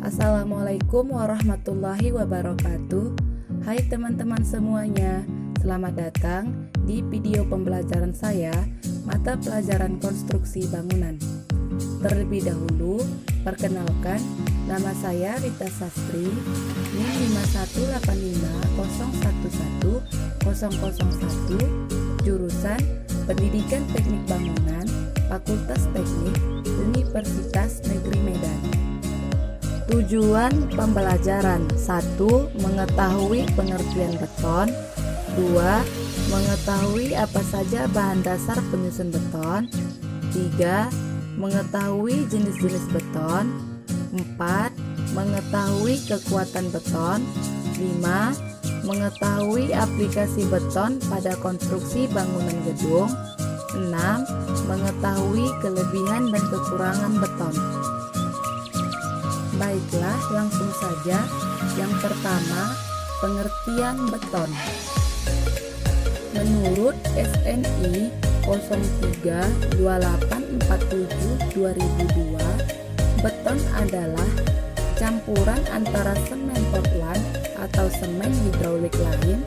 Assalamualaikum warahmatullahi wabarakatuh. Hai teman-teman semuanya, selamat datang di video pembelajaran saya mata pelajaran konstruksi bangunan. Terlebih dahulu, perkenalkan, nama saya Rita Sastri, NIM 51810110001, jurusan Pendidikan Teknik Bangunan, Fakultas Teknik, Universitas Negeri Medan. Tujuan pembelajaran: 1. Mengetahui pengertian beton. 2. Mengetahui apa saja bahan dasar penyusun beton. 3. Mengetahui jenis-jenis beton. 4. Mengetahui kekuatan beton. 5. Mengetahui aplikasi beton pada konstruksi bangunan gedung. 6. Mengetahui kelebihan dan kekurangan beton. Baiklah, langsung saja. Yang pertama, pengertian beton. Menurut SNI 032847/2002, beton adalah campuran antara semen Portland atau semen hidraulik lain,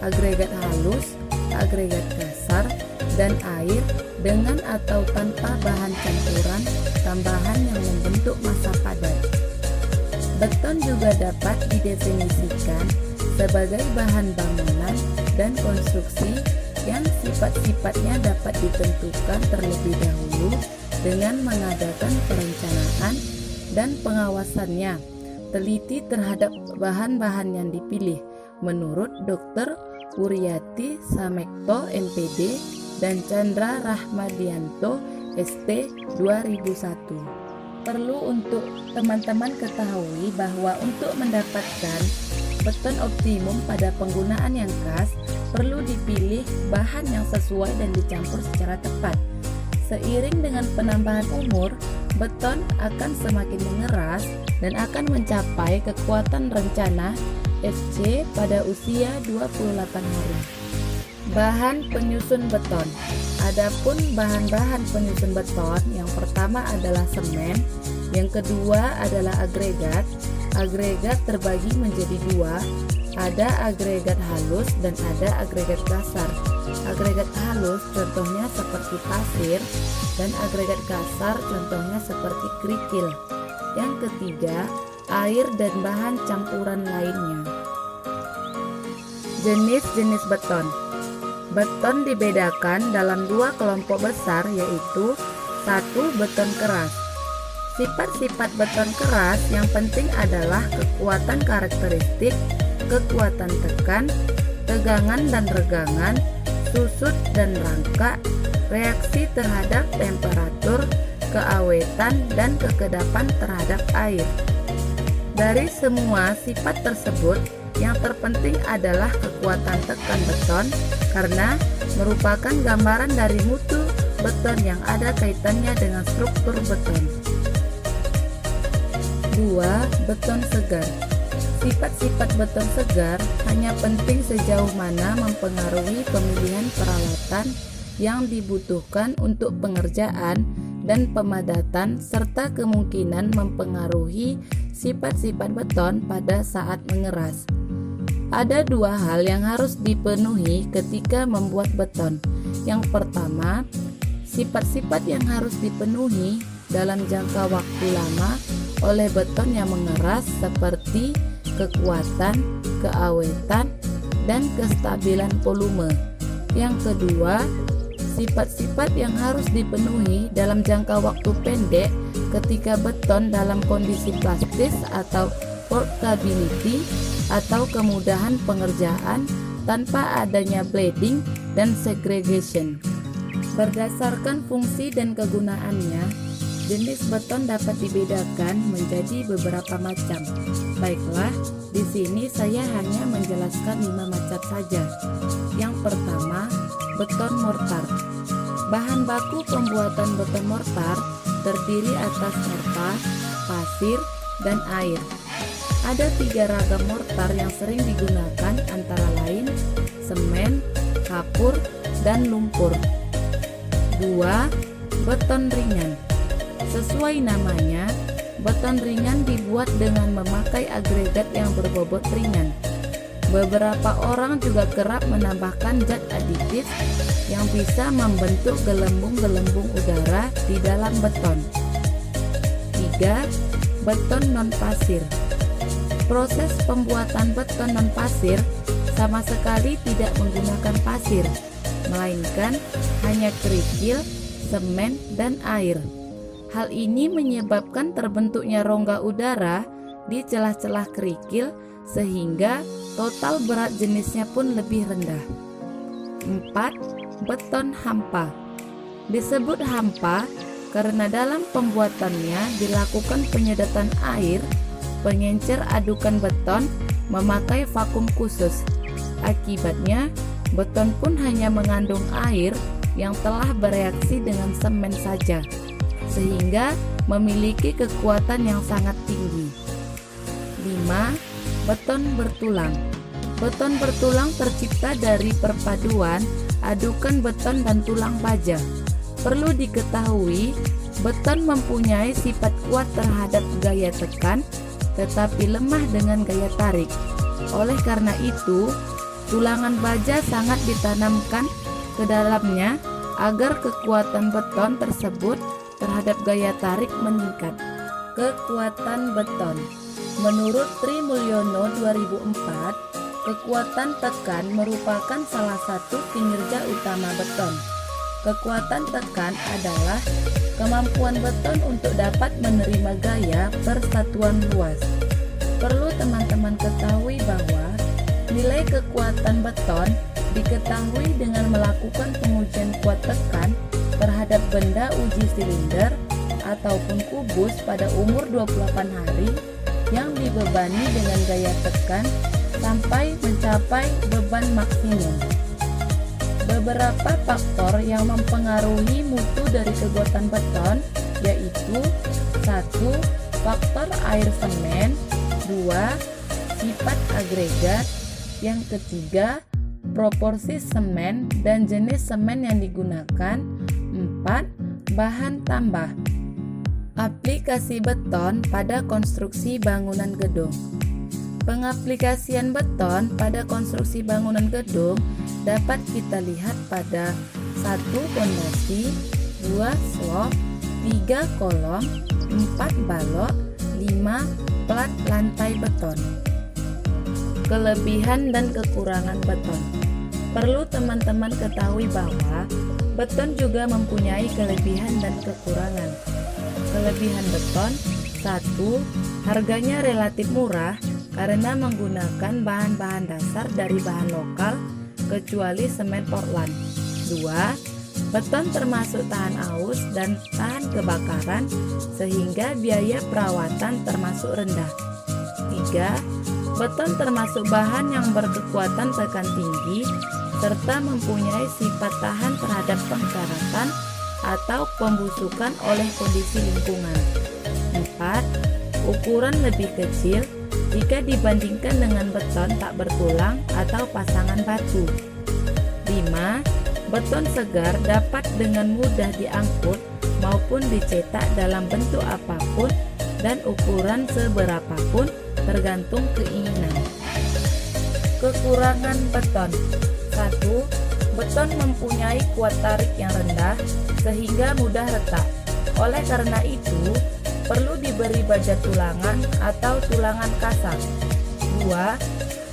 agregat halus, agregat kasar, dan air dengan atau tanpa bahan campuran tambahan yang membentuk massa padat. Beton juga dapat didefinisikan sebagai bahan bangunan dan konstruksi yang sifat-sifatnya dapat ditentukan terlebih dahulu dengan mengadakan perencanaan dan pengawasannya teliti terhadap bahan-bahan yang dipilih menurut Dr. Wuryati Samekto MPD dan Chandra Rahmadianto ST 2001. Perlu untuk teman-teman ketahui bahwa untuk mendapatkan beton optimum pada penggunaan yang khas, perlu dipilih bahan yang sesuai dan dicampur secara tepat. Seiring dengan penambahan umur, beton akan semakin mengeras dan akan mencapai kekuatan rencana FC pada usia 28 hari. Bahan penyusun beton. Adapun bahan-bahan penyusun beton, yang pertama adalah semen, yang kedua adalah agregat. Agregat terbagi menjadi dua, ada agregat halus dan ada agregat kasar. Agregat halus contohnya seperti pasir dan agregat kasar contohnya seperti kerikil. Yang ketiga, air dan bahan campuran lainnya. Jenis-jenis beton. Beton dibedakan dalam dua kelompok besar, yaitu 1. Beton keras. Sifat-sifat beton keras yang penting adalah kekuatan karakteristik, kekuatan tekan, tegangan dan regangan, susut dan rangka, reaksi terhadap temperatur, keawetan, dan kekedapan terhadap air. Dari semua sifat tersebut, yang terpenting adalah kekuatan tekan beton karena merupakan gambaran dari mutu beton yang ada kaitannya dengan struktur beton. 2. Beton segar. Sifat-sifat beton segar hanya penting sejauh mana mempengaruhi pemilihan peralatan yang dibutuhkan untuk pengerjaan dan pemadatan serta kemungkinan mempengaruhi sifat-sifat beton pada saat mengeras. Ada dua hal yang harus dipenuhi ketika membuat beton. Yang pertama, sifat-sifat yang harus dipenuhi dalam jangka waktu lama oleh beton yang mengeras seperti kekuatan, keawetan, dan kestabilan volume. Yang kedua, sifat-sifat yang harus dipenuhi dalam jangka waktu pendek ketika beton dalam kondisi plastis atau portability atau kemudahan pengerjaan tanpa adanya bleeding dan segregation. Berdasarkan fungsi dan kegunaannya, jenis beton dapat dibedakan menjadi beberapa macam. Baiklah, di sini saya hanya menjelaskan 5 macam saja. Yang pertama, beton mortar. Bahan baku pembuatan beton mortar terdiri atas mortar, pasir, dan air. Ada 3 ragam mortar yang sering digunakan, antara lain semen, kapur, dan lumpur. 2. Beton ringan. Sesuai namanya, beton ringan dibuat dengan memakai agregat yang berbobot ringan. Beberapa orang juga kerap menambahkan zat aditif yang bisa membentuk gelembung-gelembung udara di dalam beton. 3. Beton non-pasir. Proses pembuatan beton non-pasir sama sekali tidak menggunakan pasir, melainkan hanya kerikil, semen, dan air. Hal ini menyebabkan terbentuknya rongga udara di celah-celah kerikil sehingga total berat jenisnya pun lebih rendah. 4. Beton hampa. Disebut hampa karena dalam pembuatannya dilakukan penyedotan air, pengencer adukan beton memakai vakum khusus. Akibatnya, beton pun hanya mengandung air yang telah bereaksi dengan semen saja, sehingga memiliki kekuatan yang sangat tinggi. 5. Beton bertulang. Beton bertulang tercipta dari perpaduan adukan beton dan tulang baja. Perlu diketahui, beton mempunyai sifat kuat terhadap gaya tekan, tetapi lemah dengan gaya tarik. Oleh karena itu, tulangan baja sangat ditanamkan ke dalamnya agar kekuatan beton tersebut terhadap gaya tarik meningkat. Kekuatan beton. Menurut Tri Mulyono 2004, kekuatan tekan merupakan salah satu kinerja utama beton. Kekuatan tekan adalah kemampuan beton untuk dapat menerima gaya persatuan luas. Perlu teman-teman ketahui bahwa nilai kekuatan beton diketahui dengan melakukan pengujian kuat tekan terhadap benda uji silinder ataupun kubus pada umur 28 hari yang dibebani dengan gaya tekan sampai mencapai beban maksimum. Beberapa faktor yang mempengaruhi mutu dari kekuatan beton yaitu 1. Faktor air semen, 2. Sifat agregat, yang ketiga proporsi semen dan jenis semen yang digunakan, 4. Bahan tambah. Aplikasi beton pada konstruksi bangunan gedung. Pengaplikasian beton pada konstruksi bangunan gedung dapat kita lihat pada 1. Pondasi, 2. Slop, 3. Kolom, 4. Balok, 5. Plat lantai beton. Kelebihan dan kekurangan beton. Perlu teman-teman ketahui bahwa beton juga mempunyai kelebihan dan kekurangan. Kelebihan beton: 1. Harganya relatif murah karena menggunakan bahan-bahan dasar dari bahan lokal kecuali semen Portland. 2. Beton termasuk tahan aus dan tahan kebakaran sehingga biaya perawatan termasuk rendah. 3. Beton termasuk bahan yang berkekuatan tekan tinggi serta mempunyai sifat tahan terhadap pengkaratan atau pembusukan oleh kondisi lingkungan. 4. Ukuran lebih kecil jika dibandingkan dengan beton tak bertulang atau pasangan batu. 5. Beton segar dapat dengan mudah diangkut maupun dicetak dalam bentuk apapun dan ukuran seberapapun tergantung keinginan. Kekurangan beton: 1. Beton mempunyai kuat tarik yang rendah sehingga mudah retak. Oleh karena itu, perlu diberi baja tulangan atau tulangan kasar. 2.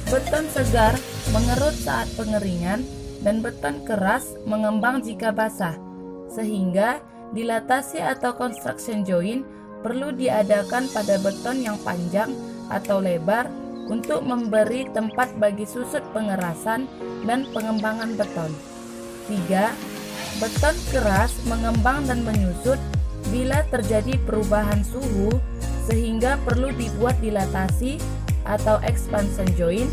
Beton segar mengerut saat pengeringan dan beton keras mengembang jika basah, sehingga dilatasi atau construction joint perlu diadakan pada beton yang panjang atau lebar untuk memberi tempat bagi susut pengerasan dan pengembangan beton. 3. Beton keras mengembang dan menyusut bila terjadi perubahan suhu sehingga perlu dibuat dilatasi atau expansion joint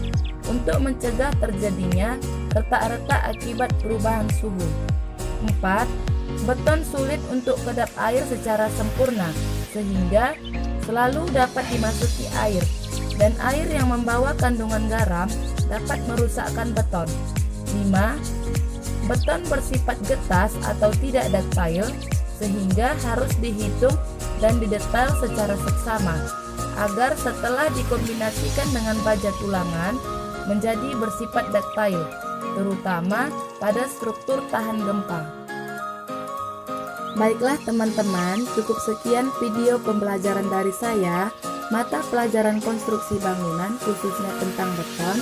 untuk mencegah terjadinya retak-retak akibat perubahan suhu. 4. Beton sulit untuk kedap air secara sempurna sehingga selalu dapat dimasuki air, dan air yang membawa kandungan garam dapat merusakkan beton. 5. Beton bersifat getas atau tidak ductile sehingga harus dihitung dan didetail secara seksama, agar setelah dikombinasikan dengan baja tulangan menjadi bersifat ductile, terutama pada struktur tahan gempa. Baiklah teman-teman, cukup sekian video pembelajaran dari saya, mata pelajaran konstruksi bangunan khususnya tentang beton.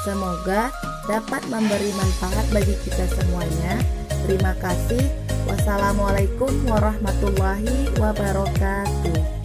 Semoga dapat memberi manfaat bagi kita semuanya. Terima kasih. Wassalamualaikum warahmatullahi wabarakatuh.